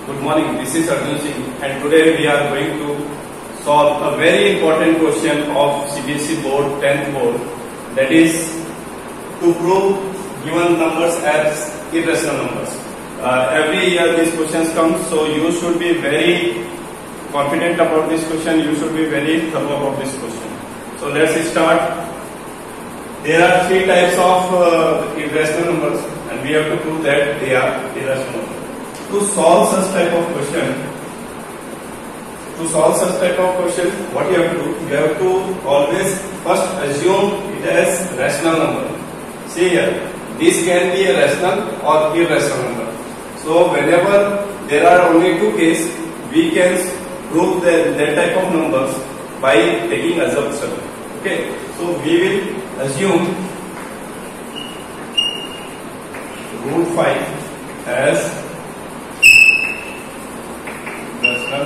Good morning, this is Arjun Singh and today we are going to solve a very important question of CBSE board 10th board, that is to prove given numbers as irrational numbers. Every year these questions come, so you should be very confident about this question, you should be very thorough about this question. So let's start. There are three types of irrational numbers and we have to prove that they are irrational numbers. To solve such type of question, what you have to do? You have to always first assume it as rational number. See here, this can be a rational or irrational number. So whenever there are only two cases, we can prove that type of numbers by taking assumption. Okay, so we will assume root 5 as rational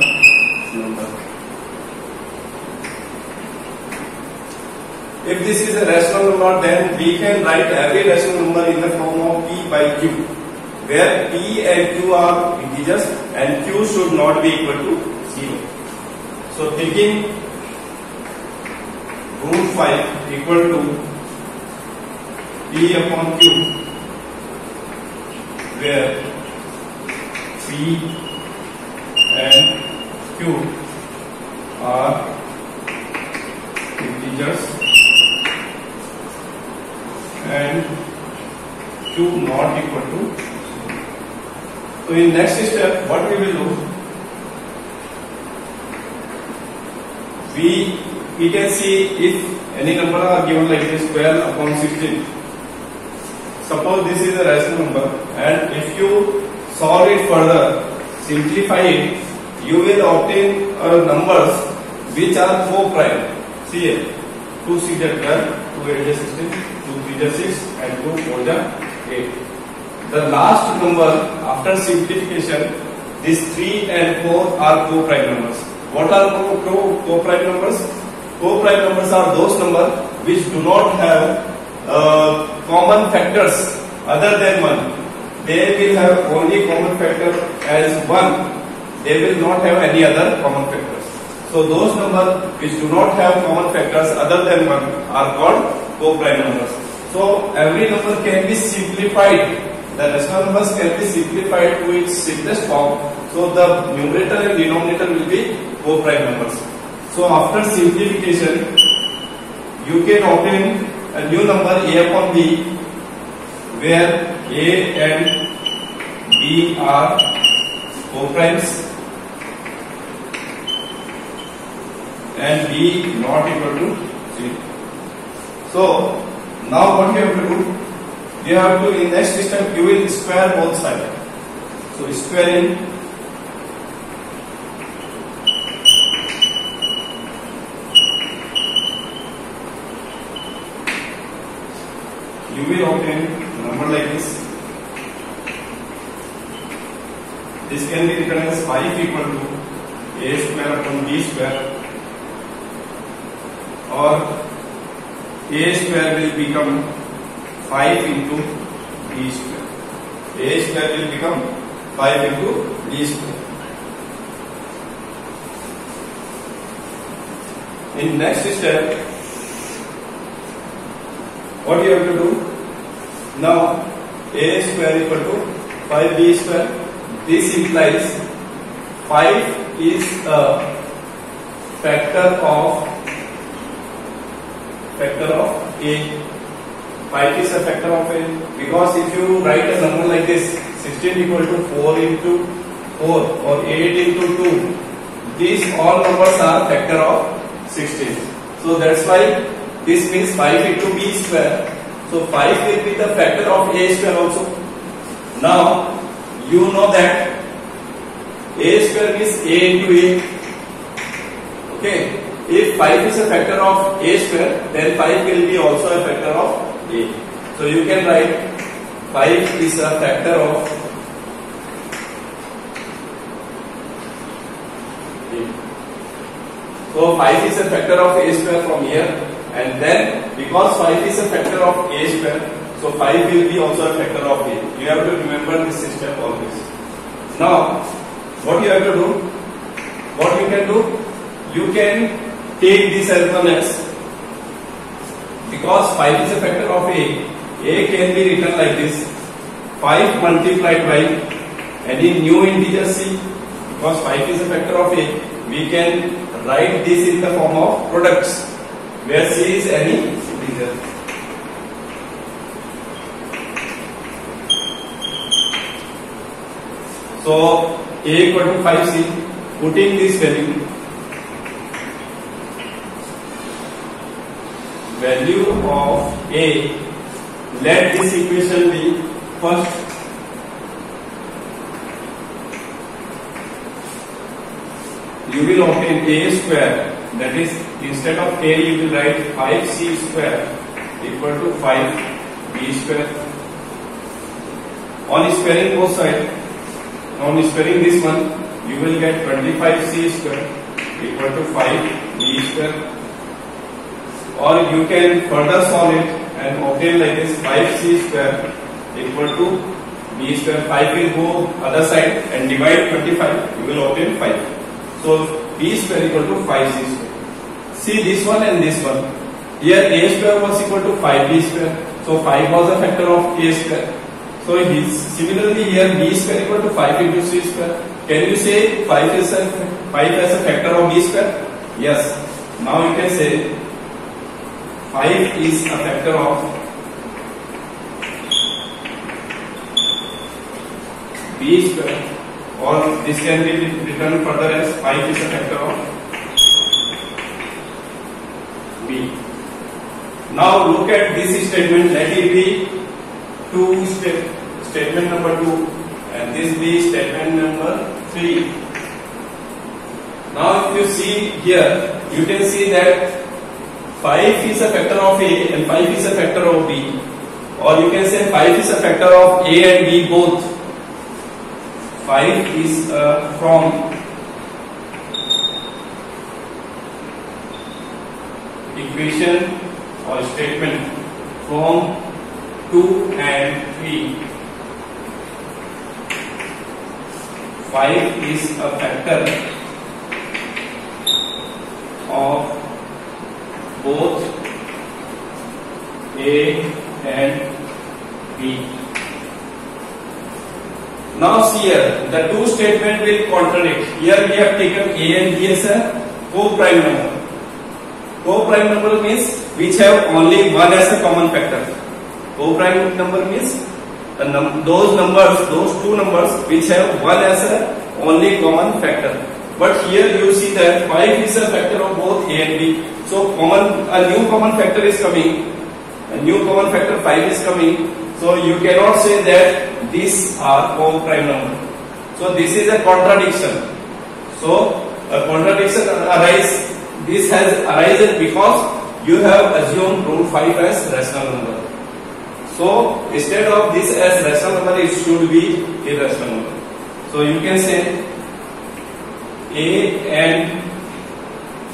number. If this is a rational number, then we can write every rational number in the form of P by Q, where P and Q are integers and Q should not be equal to 0. So taking root 5 equal to P upon Q, where P and Q are integers and Q not equal to 0. So in next step, what we will do? We can see if any number are given like this 12 upon 16. Suppose this is a rational number, and if you solve it further, simplify it, you will obtain numbers which are 4 prime. See here, 2 6 are 12, 2 8 is 16, 2 3 is 6 and 2 4 is 8. The last number after simplification, these 3 and 4 are 4 prime numbers. What are 4 prime numbers? 4 prime numbers are those numbers which do not have common factors other than 1. They will have only common factor as 1. They will not have any other common factors. So those numbers which do not have common factors other than 1 are called co-prime numbers. So every number can be simplified. The rational numbers can be simplified to its simplest form. So the numerator and denominator will be co-prime numbers. So after simplification, you can obtain a new number A upon B, where A and B are co-primes and B not equal to 0. So now what you have to do? You have to, in next step, you will square both sides. So squaring you will obtain a number like this. This can be written as 5 equal to A square upon B square, or A square will become 5 into B square. A square will become 5 into B square. In next step, what you have to do? Now A square equal to 5B square. This implies 5 is a factor of A. 5 is a factor of A, because if you write a number like this, 16 equal to 4 into 4 or 8 into 2, these all numbers are factor of 16. So that's why this means 5 into B square. So 5 will be the factor of A square also. Now you know that A square means A into A. Okay. If 5 is a factor of A square, then 5 will be also a factor of A. So you can write 5 is a factor of A. So 5 is a factor of A square from here, and then because 5 is a factor of A square, So 5 will be also a factor of A. You have to remember this step always. Now, what you have to do? What you can do? You can take this as 1x, because 5 is a factor of a can be written like this: 5 multiplied by any new integer c. Because 5 is a factor of a, we can write this in the form of products, where c is any integer. So a equal to 5c, putting this value of a, let this equation be first. You will obtain a square, that is, instead of a you will write 5c square equal to 5b square. On squaring both sides, on squaring this one, you will get 25c square equal to 5b square. Or you can further solve it and obtain like this: 5c square equal to b square. 5 will go other side and divide 25, you will obtain 5. So b square equal to 5c square. See this one and this one. Here a square was equal to 5b square. So 5 was a factor of a square. So similarly here b square equal to 5 into c square. Can you say 5 as a factor of b square? Yes. Now you can say 5 is a factor of b square, or this can be written further as 5 is a factor of b. Now look at this statement, let it be statement number 2, and this be statement number 3. Now if you see here, you can see that 5 is a factor of a and 5 is a factor of b, or you can say 5 is a factor of a and b both. 5 is from equation or statement from 2 and 3. 5 is a factor of both a and b. Now see here, the two statement will contradict. Here we have taken a and b as a co-prime number. Co-prime number means which have only one as a common factor. Co-prime number means those two numbers which have one as a only common factor. But here you see that 5 is a factor of both a and b. So a new common factor is coming. A new common factor 5 is coming. So you cannot say that these are co-prime number. So this is a contradiction. So a contradiction arises. This has arisen because you have assumed root 5 as rational number. So instead of this as rational number, it should be irrational number. So you can say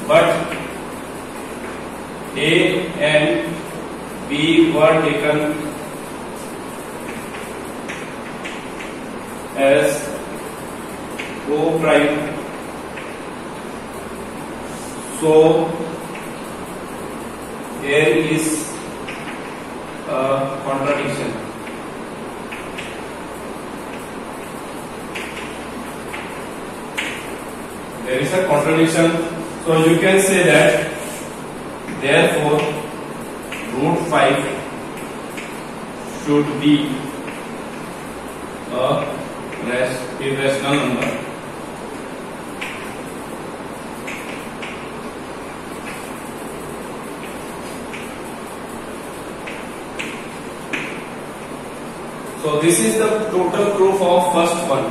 but a and b were taken as co-prime. So there is a contradiction. There is a contradiction. So you can say that therefore root 5 should be a irrational number. So this is the total proof of first one,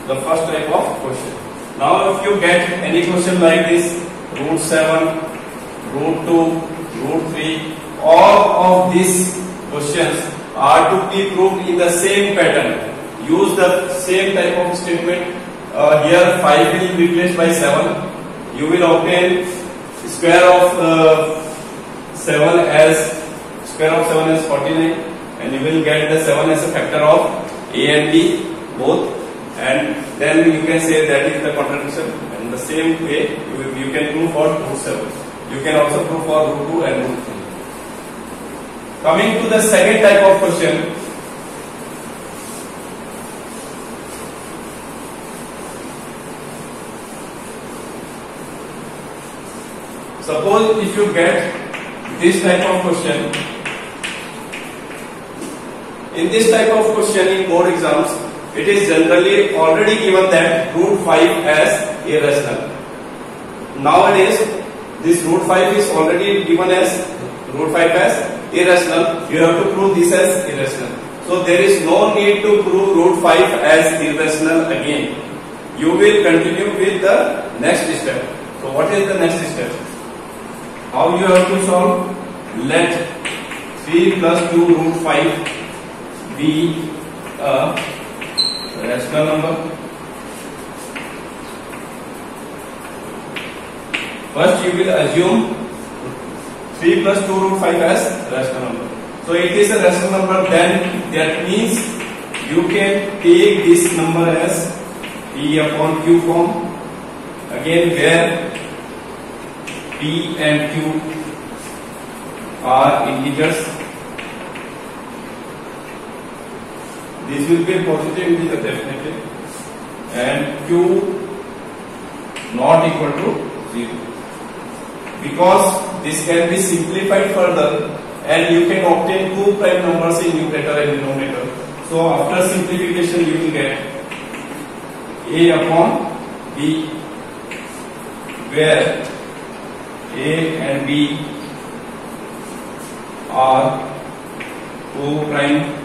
the first type of question. Now if you get any question like this, root 7, root 2, root 3, all of these questions are to be proved in the same pattern. Use the same type of statement. Here 5 will be replaced by 7. You will obtain square of 7 as 49, and you will get the 7 as a factor of a and b both. and then you can say that is the contradiction. And the same way you can prove for root 7. You can also prove for root 2 and root 3. Coming to the second type of question. Suppose if you get this type of question, in this type of question in board exams, it is generally already given that root 5 as irrational. Nowadays, this root 5 is already given as root 5 as irrational. You have to prove this as irrational. So there is no need to prove root 5 as irrational again. You will continue with the next step. So what is the next step? How you have to solve? Let 3 plus 2 root 5 be a rational number. First you will assume 3 plus 2 root 5 as rational number. So it is a rational number, then that means you can take this number as P upon Q form. Again, where P and Q are integers. This will be a positive integer definitely, and Q not equal to 0. Because this can be simplified further and you can obtain two prime numbers in numerator and denominator. So after simplification you will get A upon B, where A and B are co-prime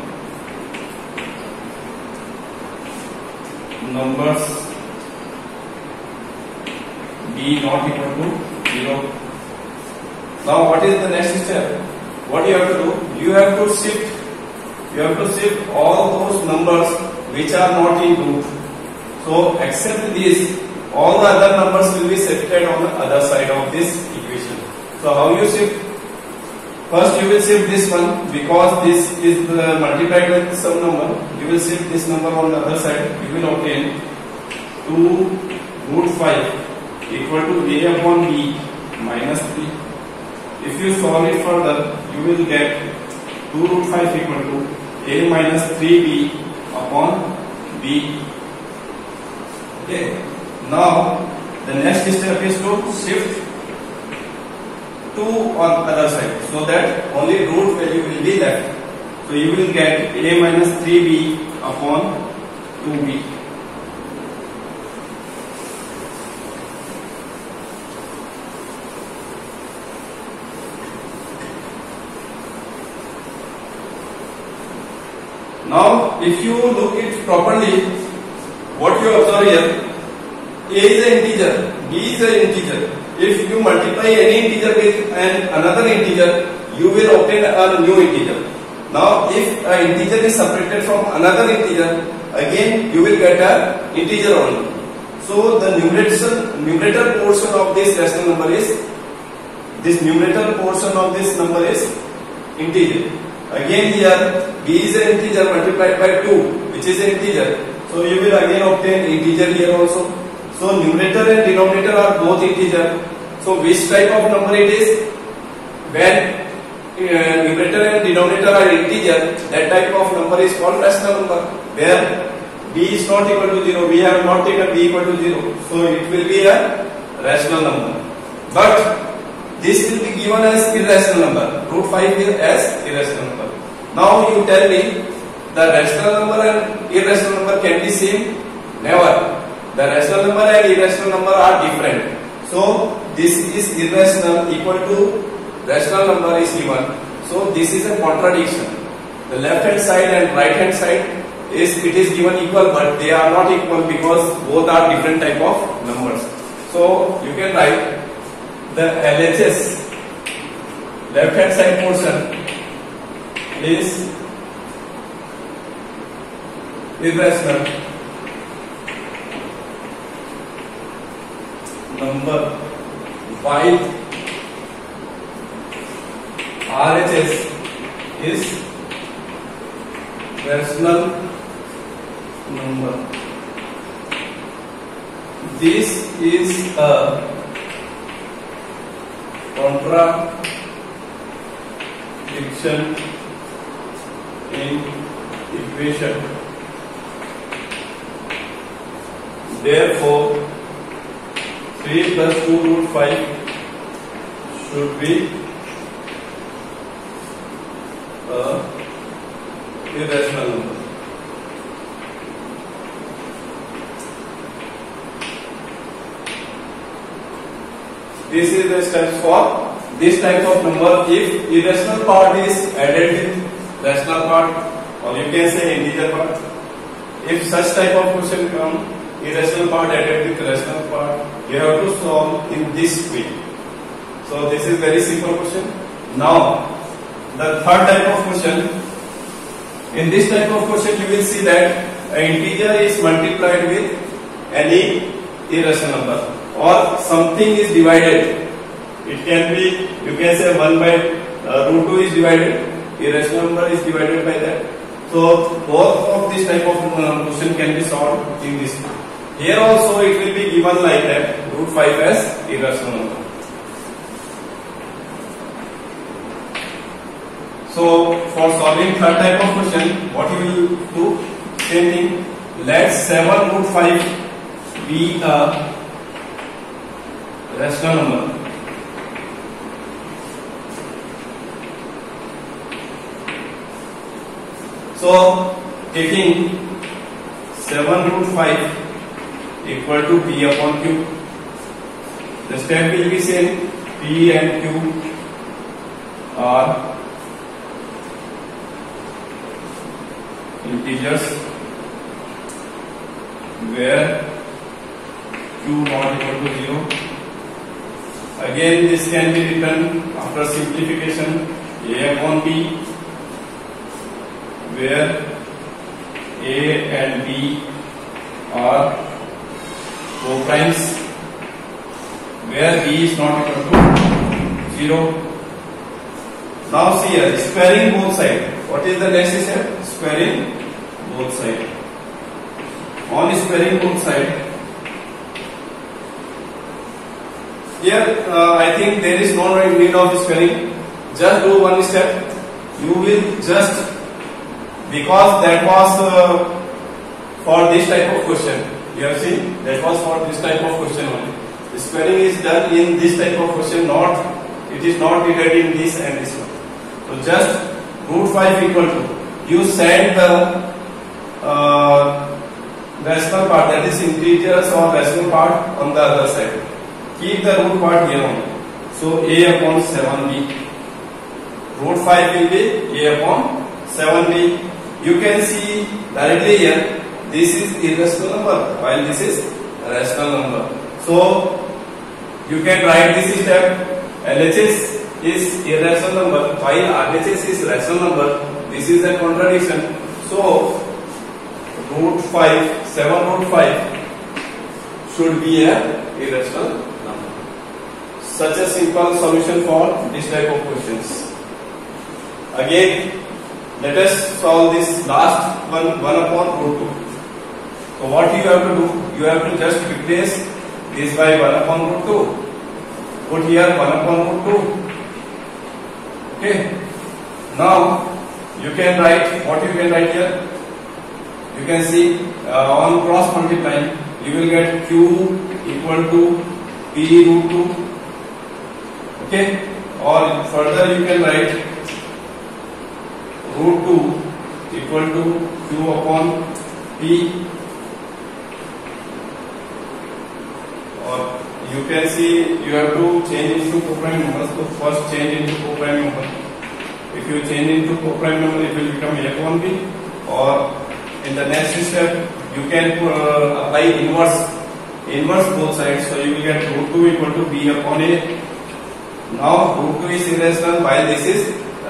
numbers, B not equal to 0. Now what is the next step? What you have to do? You have to shift all those numbers which are not in root. So except this, all the other numbers will be shifted on the other side of this equation. So how you shift? First you will shift this one, because this is multiplied with some number. You will shift this number on the other side. You will obtain 2 root 5 equal to A upon B minus 3. If you solve it further, you will get 2 root 5 equal to A minus 3B upon B. Okay. Now the next step is to shift 2 on the other side, so that only root value will be left. So you will get A minus 3B upon 2B. Now if you look it properly, what you observe here, A is an integer, B is an integer. If you multiply any integer with another integer, you will obtain a new integer. Now if an integer is separated from another integer, again you will get an integer only. So the numerator portion of this rational number is, integer. Again here B is an integer multiplied by 2, which is an integer. So you will again obtain integer here also. So numerator and denominator are both integer. So which type of number it is? When numerator and denominator are integer, that type of number is called rational number. Where B is not equal to 0, we have not taken B equal to 0. So it will be a rational number. But this will be given as irrational number. Root 5 is as irrational number. Now you tell me, the rational number and irrational number can be same? Never. The rational number and irrational number are different. So this is irrational equal to rational number is given. So this is a contradiction. The left hand side and right hand side is given equal, but they are not equal because both are different type of numbers. So you can write the LHS, left hand side portion, is irrational number, while RHS is rational number. this is a contradiction in equation. Therefore, 3 plus 2 root 5 should be a irrational number. This is the steps for this type of number. If irrational part is added with rational part, or you can say integer part. If such type of question come, irrational part added with rational part, you have to solve in this way. So this is very simple question. Now the third type of question. In this type of question, you will see that an integer is multiplied with any irrational number, or something is divided. It can be, you can say 1 by root 2 is divided, irrational number is divided by that. So both of this type of question can be solved in this way. Here also it will be given like that, root 5 as irrational number. So for solving third type of question, what you will do? Same thing. Let 7 root 5 be a rational number. So taking 7 root 5 equal to P upon Q. The step will be same. P and Q are integers where Q not equal to 0. Again, this can be written after simplification A upon B, where A and B are co-primes, where B is not equal to 0. Now see here, squaring both sides. What is the next step? Squaring both sides. On squaring both sides, here I think there is no need of squaring. Just do one step. You will just, because that was for this type of question. You have seen that was for this type of question only. The squaring is done in this type of question. Not, it is not regarding this and this one. So just root 5 equal to, you set the rational part, that is integers or rational part, on the other side. Keep the root part here only. So A upon 7b. Root 5 will be A upon 7b. You can see directly here, this is irrational number while this is rational number. So you can write this step. LHS is irrational number while RHS is rational number. This is a contradiction. So root 5, 7 root 5 should be a irrational number. Such a simple solution for this type of questions. Again, let us solve this last one, 1 upon root 2. So what you have to do? You have to just replace this by 1 upon root 2. Put here 1 upon root 2. Okay. Now you can write, what you can write here? You can see on cross multiplying, you will get Q equal to P root 2. Okay. Or further you can write root 2 equal to Q upon P. Or you can see you have to change into co-prime numbers. So first change into co-prime number. If you change into co-prime number, it will become A upon B. Or in the next step, you can apply inverse both sides. So you will get root 2 equal to B upon A. Now root 2 is irrational while this is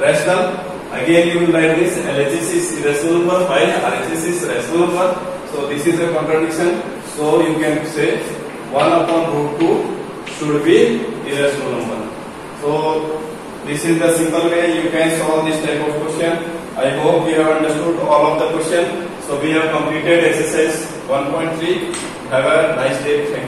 rational. Again you will write this, LHS is irrational number while RHS is rational number. So this is a contradiction. So you can say 1 upon root 2 should be irrational number. So this is the simple way you can solve this type of question. I hope you have understood all of the question. So we have completed exercise 1.3. Have a nice day. Thank you.